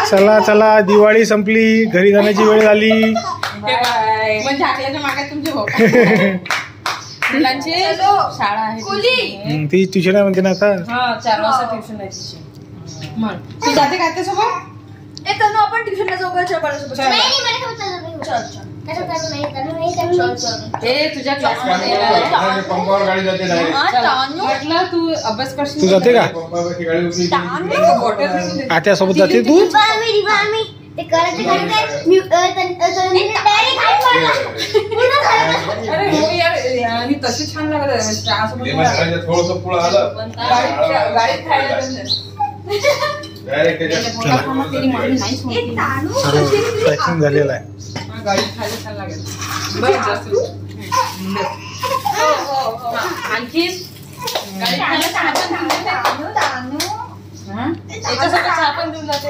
चला चला दिवाळी संपली, घरी जाण्याची वेळ झाली. म्हणजे आपल्याच्या मागे तुमचे भाऊ मुलांची शाळा आहे, ती ट्युशन आहे म्हणते ना आता. 4 वाजता ट्युशन आहे तिची. मग तू जाते का त्यासोबत? आपण ट्युशनला जाऊ का? तुझ्या क्लासमध्ये म्हटलं तू अभ्यास करशील. तू जाते का? आत्यासोबत जाते तू? तशी छान लागत पॅकिंग झालेलं आहे. गाडी खायला छान लागेल. आणखी याच्यासोबत चहा पण देऊन जाते.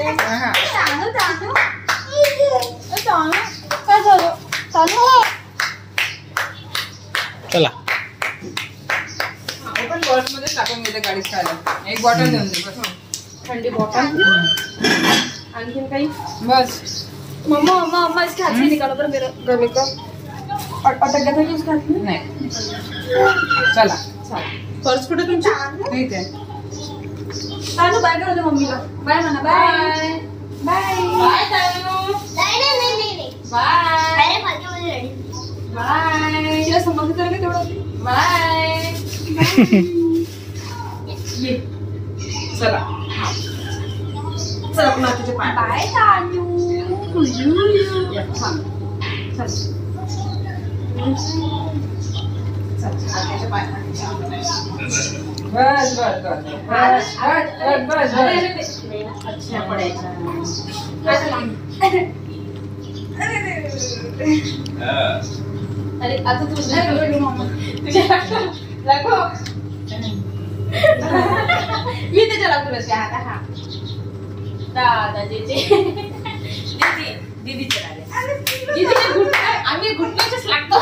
चला आपण बसमध्ये टाकून घेते गाडीत खायला. एक बॉटल देऊन दे, थंडी बॉटल. आणखीन काही? बस मम्मा इसके हाथ से निकालो पर मेरा गले का अटक गया था कि उसका हाथ में नाही. चला पर्स कुठे तुमची? नाही ते. तानू बाय करो दे मम्मीला. बाय म्हणा. Bye bye bye Tanu. नाही बाय. अरे फालतू मध्ये रेडी. बाय. तिला समजलं तर का तेवढं? बाय. ये चला चल आपण तुझे पाय. बाय तानू. बस बस बस बस बस. अच्छा पडायचा. अरे आता तू तुझ्या लागो. मी त्याच्या लागूनच आता. हा दादा दीदी दीदीचे आम्ही घुटण्याचेच लागतो.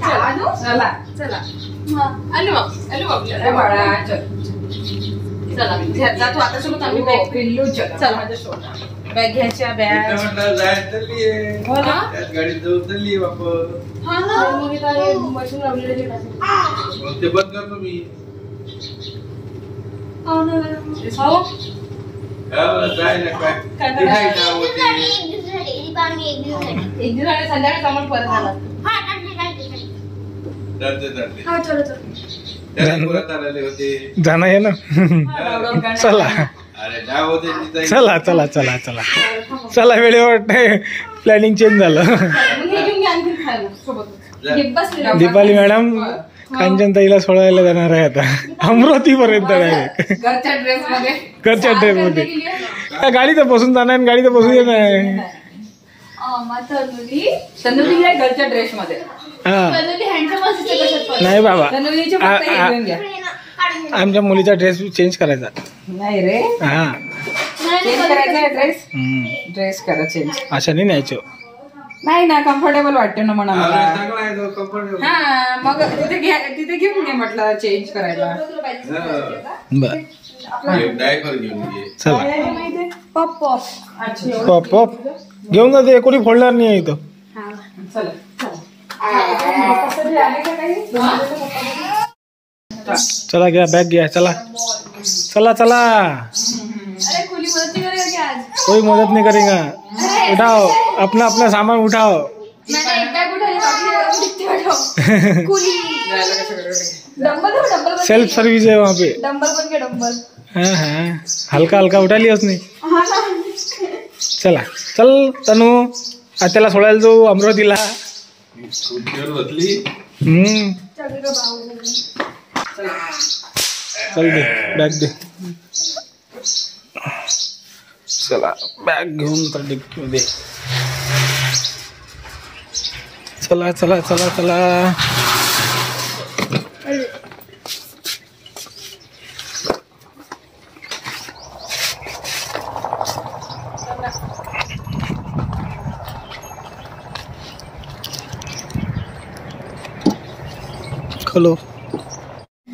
चला चला बाळा चला जातो आता. सोबत आम्ही बॅग पिल्लू. चला माझ्या सोबत बॅग घ्यायच्या. बॅग गाडीत जाऊ चालली वापर. मशीन लावलेली ते बंद करतो मी. जाय ना काय एक दिवस संध्याकाळी कामाला परत आला. जाणं आहे ना. चला अरे चला चला चला चला चला वेळेवर प्लॅनिंग चेंज झालं. दीपाली मॅडम कांचनताईला सोडायला जाणार आहे आता अमरावती पर्यंत. घरच्या ड्रेस मध्ये गाडीत बसून जाणार, गाडीत बसून येणार. घरच्या ड्रेस मध्ये नाही बाबा, आमच्या मुलीचा ड्रेस चेंज करायचा. नाही रे, हा चेंज करायचा ड्रेस. ड्रेस करा चेंज. अशा नाही न्यायचो. नाही ना, कम्फर्टेबल वाटते ना म्हणा मला. हा मग तिथे घेऊन घे म्हटलं चेंज करायला. बर चला. पॉप पॉप घेऊन जाते, कोणी फोडणार नाही इथं. चला घ्या बॅग घ्या. चला चला चला. कोई मदद नहीं करेगा. उठाओ अपना अपना सामान उठाओ. सेल्फ सर्विस है वहाँ पे. हाँ हाँ हल्का हल्का उठा लिया उसने. चला चल तनु, आत्याला सोडायला जाऊ अमरावतीला. चल दे बॅग दे. चला बॅग घेऊन तर डिक्कीमध्ये. चला चला चला चला.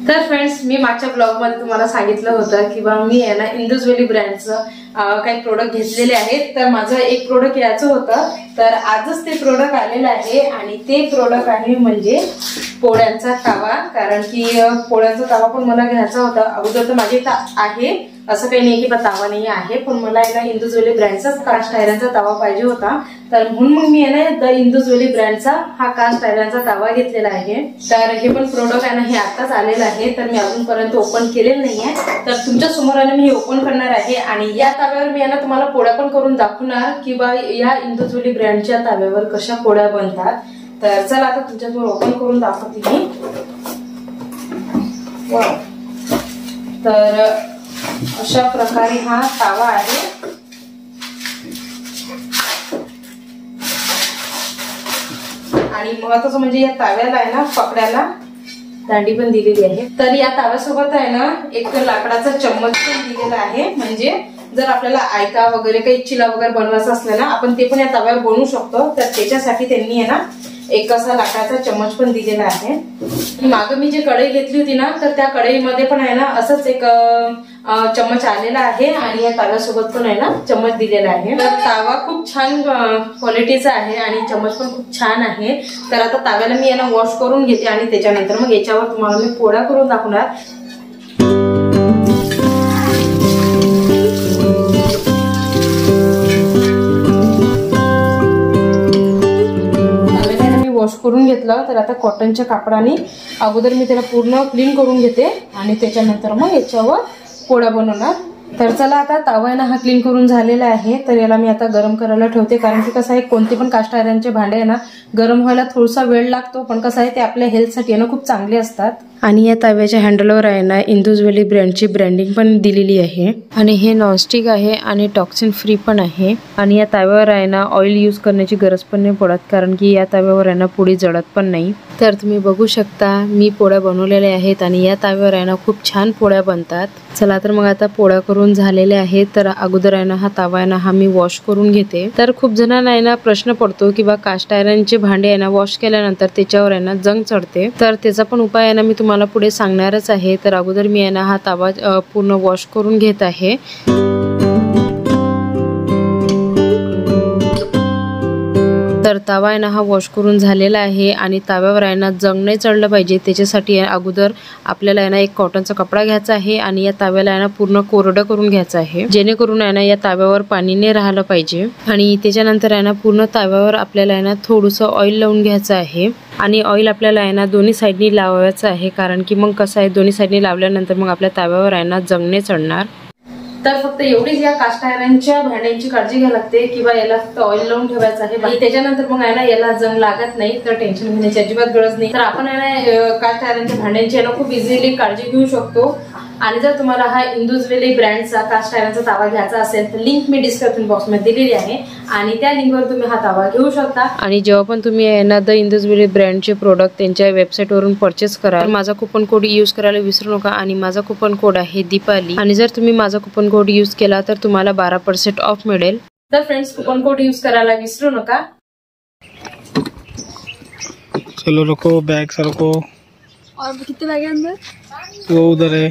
तर फ्रेंड्स, मी मागच्या ब्लॉग मध्ये तुम्हाला सांगितलं होतं की बा मी आहे ना इंदूज व्हॅली ब्रँडचं काही प्रोडक्ट घेतलेले आहेत. तर माझं एक प्रोडक्ट याचं होतं, तर आजच ते प्रोडक्ट आलेलं आहे आणि ते प्रोडक्ट आहे म्हणजे पोळ्यांचा तवा. कारण की पोळ्यांचा तवा पण मला घ्यायचा होता. अगोदर तर माझे आहे, असं काही नाही की बा तवा नाही आहे, पण मला आहे ना इंदूज व्हॅली ब्रँडचा कास्ट आयरनचा तवा पाहिजे होता. तर म्हणून मग मी आहे ना द इंदूज व्हॅली ब्रँडचा हा कास्ट आयरनचा तवा घेतलेला आहे. तर हे पण प्रोडक्ट आहे ना हे आताच आलेलं आहे, तर मी अजूनपर्यंत ओपन केलेलं नाहीये. तर तुमच्या समोर आहे मी हे ओपन करणार आहे आणि या तव्यावर मी आहे ना तुम्हाला पोळ्या पण करून दाखवणार की बा या इंदूज व्हॅली ब्रँडच्या तव्यावर कशा पोळ्या बनतात. तर चला आता तुमच्यासमोर ओपन करून दाखवते मी. तर अशा प्रकारे हा तवा आहे. आणि महत्वाचं म्हणजे या तव्याला आहे ना पकडायला दांडी पण दिलेली आहे. तर या तव्यासोबत आहे ना एक लाकडाचा चम्मच पण दिलेला आहे. म्हणजे जर आपल्याला आयता वगैरे काही चिला वगैरे बनवायचा असला ना आपण ते पण या तव्यावर बनवू शकतो. तर त्याच्यासाठी त्यांनी आहे ना एक असा लाकडाचा चम्मच पण दिलेला आहे. मागं मी जी कढई घेतली होती ना तर त्या कढईमध्ये पण आहे ना असंच एक चम्मच आलेला आहे आणि या तव्यासोबत पण आहे ना चम्मच दिलेला आहे. तर तवा खूप छान क्वालिटीचा आहे आणि चम्मच पण खूप छान आहे. तर आता तव्याला मी यांना वॉश करून घेते आणि त्याच्यानंतर मग याच्यावर तुम्हाला मी पोळ्या करून दाखवणार. वॉश करून घेतलं तर आता कॉटनच्या कापडाने अगोदर मी त्याला पूर्ण क्लीन करून घेते आणि त्याच्यानंतर मग याच्यावर पोळ्या बनवणार. तर चला आता तवा आहे ना हा क्लीन करून झालेला आहे. तर याला मी आता गरम करायला ठेवते. कारण की कसं आहे कोणते पण कास्ट आयरनचे भांडे आहे ना गरम व्हायला थोडासा वेळ लागतो, पण कसं आहे ते आपल्या हेल्थसाठी आहे ना खूप चांगले असतात. आणि या तव्याच्या हँडलवर आहे ना इंदूज व्हॅली ब्रँडची ब्रँडिंग पण दिलेली आहे आणि हे नॉनस्टिक आहे आणि टॉक्सिन फ्री पण आहे. आणि या तव्यावर आहे ना ऑइल यूज करण्याची गरज पण नाही पडत, कारण की या तव्यावर आहे ना पोळी जळत पण नाही. तर तुम्ही बघू शकता मी पोळ्या बनवलेल्या आहेत आणि या तव्यावर आहे ना खूप छान पोळ्या बनतात. चला तर मग आता पोळ्या करून झालेल्या आहेत. तर अगोदर आहे ना हा तवा आहे ना हा मी वॉश करून घेते. तर खूप जणांना आहे ना प्रश्न पडतो की बा कास्ट आयरनचे भांडे आहे ना वॉश केल्यानंतर त्याच्यावर आहे ना जंग चढते. तर त्याचा पण उपाय आहे ना मी तुम्हाला पुढे सांगणारच आहे. तर अगोदर मी आहे ना हा तवा पूर्ण वॉश करून घेत आहे. तर तवा आहे ना हा वॉश करून झालेला आहे आणि तव्यावर आहे ना जंग नाही चढलं पाहिजे त्याच्यासाठी अगोदर आपल्याला आहे ना एक कॉटनचा कपडा घ्यायचा आहे आणि या तव्याला आहे ना पूर्ण कोरडं करून घ्यायचं आहे, जेणेकरून आहे ना या तव्यावर पाणी नाही राहिलं पाहिजे. आणि त्याच्यानंतर आहे ना पूर्ण तव्यावर आपल्याला आहे ना थोडंसं ऑइल लावून घ्यायचं आहे आणि ऑइल आपल्याला आहे ना दोन्ही साईडनी लावायचं आहे. कारण की मग कसं आहे दोन्ही साईडनी लावल्यानंतर मग आपल्या तव्यावर आहे ना जंग नाही चढणार. तर फक्त एवढीच या कास्ट आयरनच्या भांड्यांची काळजी घ्यावी लागते किंवा याला फक्त ऑइल लावून ठेवायचं आहे आणि त्याच्यानंतर मग आहे ना याला जंग लागत नाही. तर टेन्शन घेण्याची अजिबात गरज नाही. तर आपण आहे ना कास्ट आयरनच्या भांड्यांची आहे ना खूप इझिली काळजी घेऊ शकतो. आणि जर तुम्हाला हा इंदूज व्हॅली ब्रँडचा कास्ट आयरनचा तवा घ्यायचा असेल तर लिंक मी डिस्क्रिप्शन बॉक्समध्ये दिलेली आहे आणि त्या लिंकवर तुम्ही हा तवा घेऊ शकता. आणि जेव्हा पण तुम्ही आहे ना द इंदूज व्हॅली ब्रँडचे प्रोडक्ट त्यांच्या वेबसाईटवरून परचेस करा, माझा कुपन कोड यूज करायला विसरू नका. आणि माझा कुपन कोड आहे दीपाली आणि जर तुम्ही माझा कुपन कोड यूज केला तर तुम्हाला 12% ऑफ मिळेल. तर फ्रेंड्स कुपन कोड यूज करायला विसरू नका. चलो रखो बैग सरको. और कितने बैग हैं अंदर? वो उधर है.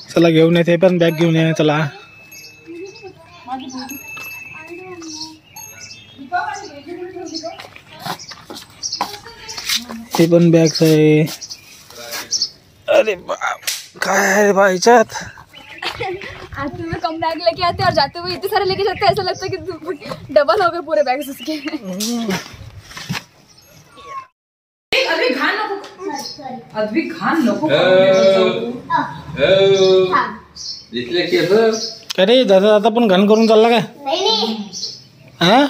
चला घेऊन येते पण बॅग घेऊन ये. चला ते पण बॅग्स आहे. अरे काय आहे भाईच्यात. आते हुए कम बैग लेके आते और जाते हुए इतने सारे लेके जाते, ऐसा लगता है कि डबल हो गए पूरे बैग उसके. अद्वी घाण नको. अरे दादा दादा पण घाण करून चालला काय? हा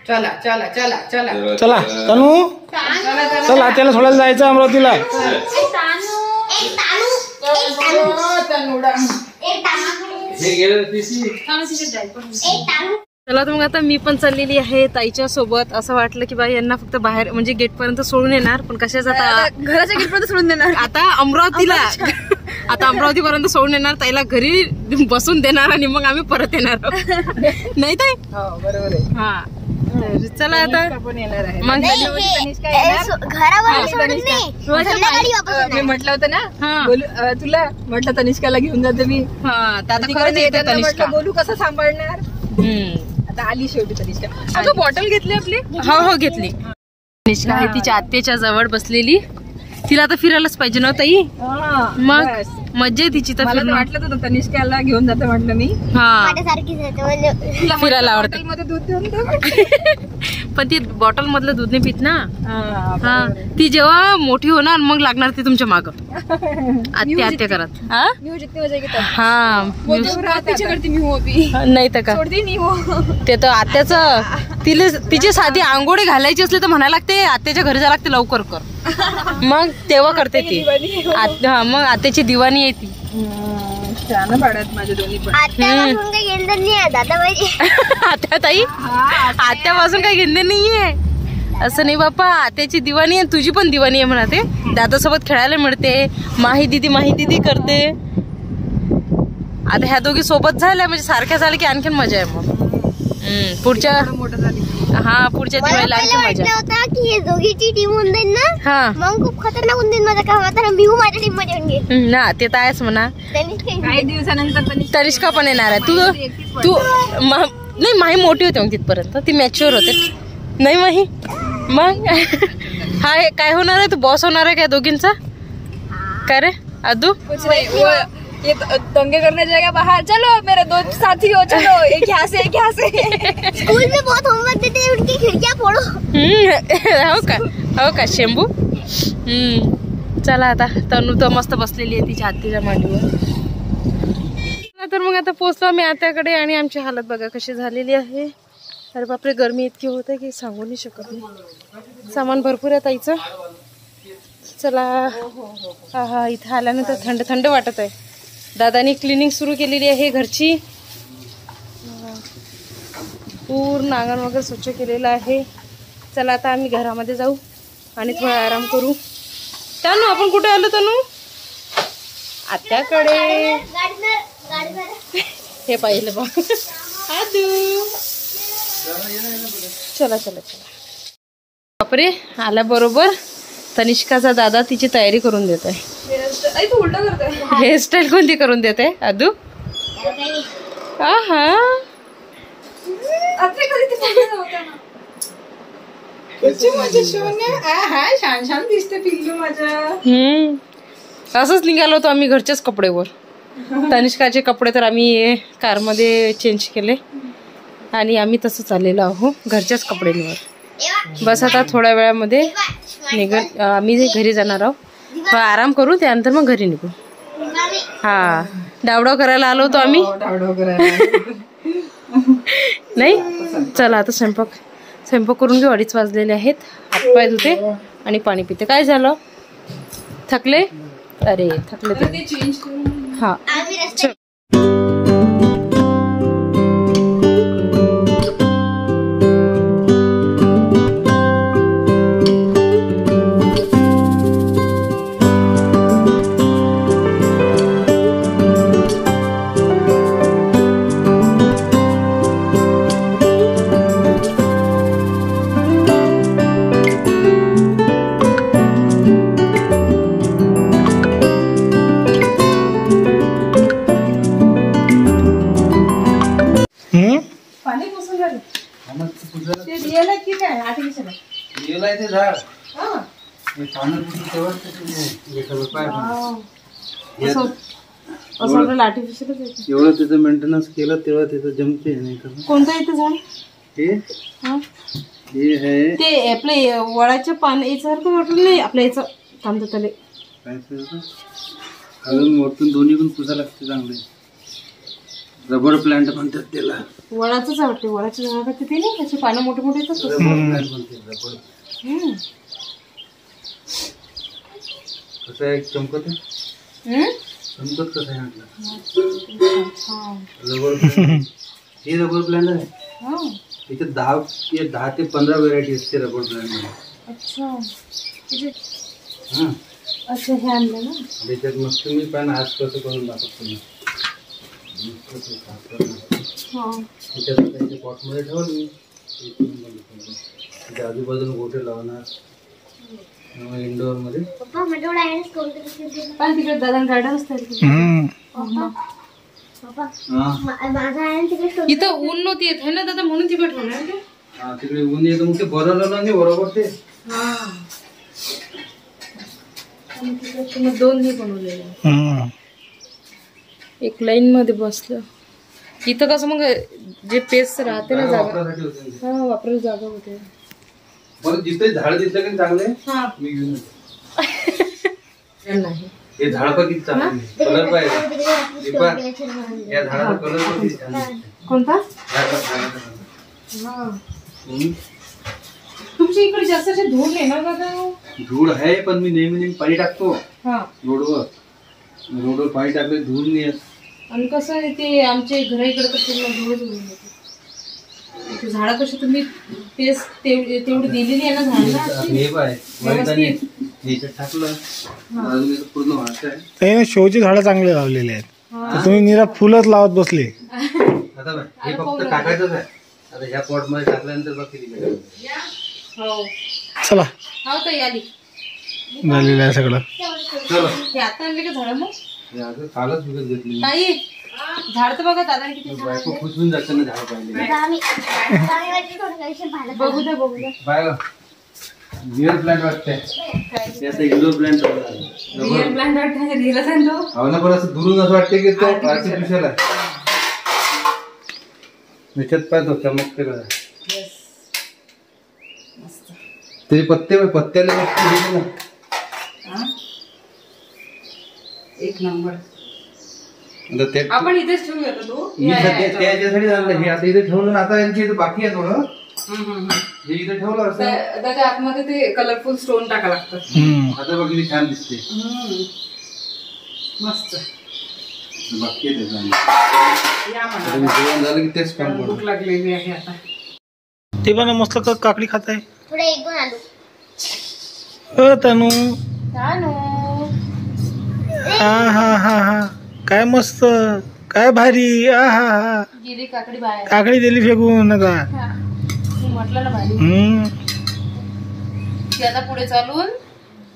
चला चला चला चला चला तनू चला त्याला सोडायला जायचं अमरावतीला. चला तर मग आता मी पण चाललेली आहे ताईच्या सोबत. असं वाटलं की बाई यांना फक्त बाहेर म्हणजे गेट पर्यंत सोडून येणार, पण कशाच आता घराच्या गेट पर्यंत सोडून देणार. आता अमरावतीला आता अमरावती पर्यंत सोडून येणार, ताईला घरी बसून देणार आणि मग आम्ही परत येणार नाही ताई. बरोबर आहे. हा तर चला आता पण येणार आहे मग तनिष्का येणार. मी म्हटलं होतं ना बोलू तुला म्हटलं तनिष्काला घेऊन जाते मी. हा तर आता तिकडे खरंच येते येताना तनिष्का. म्हटलं बोलू कसं सांभाळणार. आता आली शेवटी तनिष्का. अगं बॉटल घेतली आपली. हो घेतली. तनिष्का आहे तिच्या आत्याच्या जवळ बसलेली. तिला आता फिरायलाच पाहिजे ना ताई. मग मज्जा आहे तिची तर मला तर फिरणं. वाटलं होतं तनिष्काला घेऊन जाते म्हटलं मी. हा तुला फिरायला आवडते. मध्ये दूध देऊन दे म्हटलं. पण ती बॉटल मधलं दूध नाही पित ना. हा ती जेव्हा मोठी होणार मग लागणार ती तुमच्या माग आत्या करत. हा मी जितनी मजा घेतात. हा तिच्याकडे मी होती नाही तर का सोडती नाही हो. ते तर आत्याचं तिला तिची साधी आंघोळी घालायची असली तर म्हणायला लागते आत्याच्या घरी जायला लागते लवकर कर. मग तेव्हा करते ती. हा मग आत्याची दिवाणी आहे ती. छान पाडत माझे दोन्ही पण. आत्या ताई आत्यापासून काही घेणं नाहीये. असं नाही बापा आत्याची दिवाणी आहे तुझी पण दिवाणी आहे म्हणा. ते दादासोबत खेळायला मिळते. माही दिदी करते. आता ह्या दोघी सोबत झाल्या म्हणजे सारख्या झाल्या की आणखीन मजा आहे. मग पुढच्या मोठं झाली. हा पुढच्या दिवाळीला आणखी मजा. होता की हे दोघीची टीम होऊन जाईल ना. हा मग खूप खतरनाक होऊन जाईल माझं काम. आता बिहू माझ्या टीम मध्ये येऊन गेली. ना ते तर आहेच म्हणा. काही दिवसानंतर तनिष्का पण येणार आहे. तू नाही माही मोठी होते मग तिथपर्यंत ती मॅच्युअर होते. नाही माही मग हा काय होणार आहे. तू बॉस होणार आहे काय दोघींचा. काय रे अदू. कुछ नहीं वो ये दंगे करने जाएगा बाहर. चलो मेरे दो साथी हो चलो एक यहाँ से एक यहाँ से. स्कूल में बहुत होमवर्क देते हैं उनकी खिड़कियां फोड़ो. हो का शेंबू. चला आता तनू तर मस्त बसलेली आहे तिच्या आत्तीच्या मांडीवर. तर मग आता पोचलो आम्ही आत्याकडे आणि आमची हालत बघा कशी झालेली आहे. अरे बापरे गरमी इतकी होते की सांगू नाही शकत नाही. सामान भरपूर आहे ताईचं. चला हा हा इथं आल्यानंतर थंड थंड वाटत आहे. दादानी क्लिनिंग सुरू केलेली आहे घरची. पूर्ण अंगण वगैरे स्वच्छ केलेलं आहे. चला आता आम्ही घरामध्ये जाऊ आणि थोडा आराम करू. तनू आपण कुठे आलो तनू. आत्याकडे. हे पाहिलं बघ आदू. चला चला चला. बापरे आला बरोबर. तनिष्काचा दादा तिची तयारी करून देत आहे. तू उलट करतोय. हेअरस्टाईल कोणती करून देते आदू. हा छान छान दिसते पिल्लू माझ्या. असंच निघालो होतो आम्ही घरच्याच कपडेवर. तनिष्काचे कपडे तर आम्ही कारमध्ये चेंज केले आणि आम्ही तसं चाललेलो आहो घरच्याच कपड्यांवर. बस आता थोड्या वेळामध्ये आम्ही घरी जाणार आहोत. आराम करू त्यानंतर मग घरी निघू. हा डावडाव करायला आलो होतो आम्ही. नाही चला आता स्वयंपाक करून घेऊ. 2:30 वाजलेले आहेत. हातपाय धुते आणि पाणी पिते. काय झालं थकले. अरे थकले ते. हा एवढं त्याचं मेंटेनन्स केलं तेव्हा त्याचं जमते. नाही तर कोणतं येतं झाड. हे आहे ते आपल्या वडाच्या पानासारखं वाटलं नाही. आपल्या याचं थांबतं त्याला खालून वरतून दोन्ही पण पुसा लागते चांगले. रबर प्लांट म्हणतात त्याला. वडाचंच वाटते. वडाच्या झाडात ते नाही त्याचे पानं मोठे मोठे येतात. रबर प्लांट म्हणते. रबर कसं आहे चमकत चमकत कसं आहे म्हटलं. रबर हे रबर प्लांट आहे. इथे 10 ते 15 व्हेरायटी असते रबर प्लांट मध्ये. अच्छा अच्छा हे आणलं ना. त्याच्यात मस्त मी पण आज कसं करून दाखवतो. त्याच्यात पॉटमध्ये ठेवलं मी. तिथे आजूबाजूला गोटे लावणार इंडोर मध्ये. पप्पा माझ्या डायरेक्ट कोणतं पण तिकडे दादा गार्डन असतात. पप्पा माझा आहे तिकडे स्टोर. इथं ऊन नव्हती येत आहे ना दादा, म्हणून तिकडे ठेवलं ते. हा तिकडे ऊन येतं मग ते बरं नाही बरोबर ते. दोन हे बनवलेले, एक लाईन मध्ये बसलं. इथं कसं मग जे पेस्ट राहते ना जागा, वापरासाठी होते ते. हा वापरायला जागा होते. बरं जिथे झाड दिसलं की चांगले मी घेऊन येतो. नाही हे झाड पण किती चांगले कलर पाहिजे. या झाडाचा कलर पण किती छान दिसते. कोणता? तुमच्या इकडे जास्त असे धूळ आहे ना दादा? धूळ आहे पण मी नेहमी पाणी टाकतो हा. रोडवर पाणी टाकले धूळ नाही येत. आणि कसं आहे ते आमच्या घरा इकडे तर पूर्ण धूळच होऊन येते. झाडं कशी तुम्ही पेस्ट तेवढी दिलेली आहे ना झाडाला, हे पाय याच्यात टाकलं अजून याचं पूर्ण वाढत आहे. शोची झाडं चांगले लावलेले आहेत, तर तुम्ही निरा फुलच लावत बसले. आता बघ, हे फक्त टाकायचंच आहे. आता ह्या पॉट मध्ये टाकल्यानंतर बघ किती मिळालं. हो चला हो ताई आली. झालेलं आहे सगळं. चलो हे आता आणले का झाडं मग? हे असं कालच विकत घेतली. ताई झाड तर बघा दादा किती छान बायको खुश होऊन जाते ना झाड पाहिले. बघू द्या बघू द्या. बाय रिअल प्लांट वाटतंय. त्याचं इंडोर प्लांट रिअल प्लांट वाटतं रिअल आहे तो. हो ना, पण असं दुरून असं वाटते की तो आर्टिफिशियल आहे. त्याच्यात पाहतो चमकते बघा. ते पत्त्याला ना एक नंबर. आता ते आपण इथेच ठेवूया का तो? त्याच्यासाठी झालं हे. आता इथे ठेवलं ना, आता यांची इथे बाकी आहे थोडं. हे इथे ठेवलं असं. त्याच्या आतमध्ये ते कलरफुल स्टोन टाका लागतात. आता बघ किती छान दिसते. मस्त. बाकी आहे त्याचं. या म्हणा, जेवण झालं की तेच काम भूक लागलेली आहे आता. ते पण मस्त काकडी खात आहे. थोडे एक दोन आलू. तनू तानू. हा काय मस्त, काय भारी. हा गेली काकडी बाहेर. काकडी दिली फेकून नका. मी म्हटलं ना भारी. ती आता पुढे चालून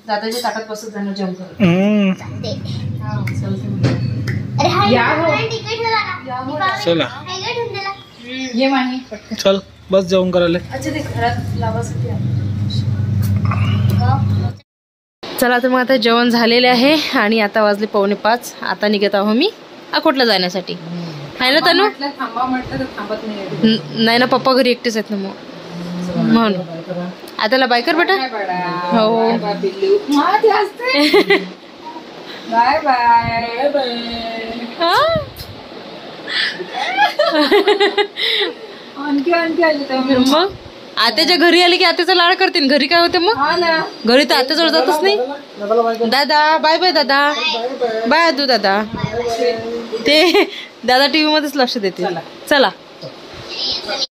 दादाच्या ताटात बसत जाणं जम करत. अरे हा या हो. तिकीट झाला. चला ये माही. चल बस जेवण करायला. अच्छा ते घरात लावासाठी आहे. चला तर मग आता जेवण झालेले आहे आणि आता वाजले 4:45. आता निघत आहो मी अकोटला जाण्यासाठी. आहे ना तनू? थांबा म्हटलं तर थांबत नाही. नाही ना, पप्पा घरी एकटेच आहेत ना मग म्हणून. आताला बाय कर बेटा. हो बाय बाय. आणखी आली तर मग आत्याच्या घरी आली की आत्याचा लाड करते. घरी काय होते मग? घरी तर आत्याजवळ जातच नाही. दादा बाय बाय. दादा बाय आदू. दादा ते दादा टीव्ही मध्येच लक्ष देते. चला.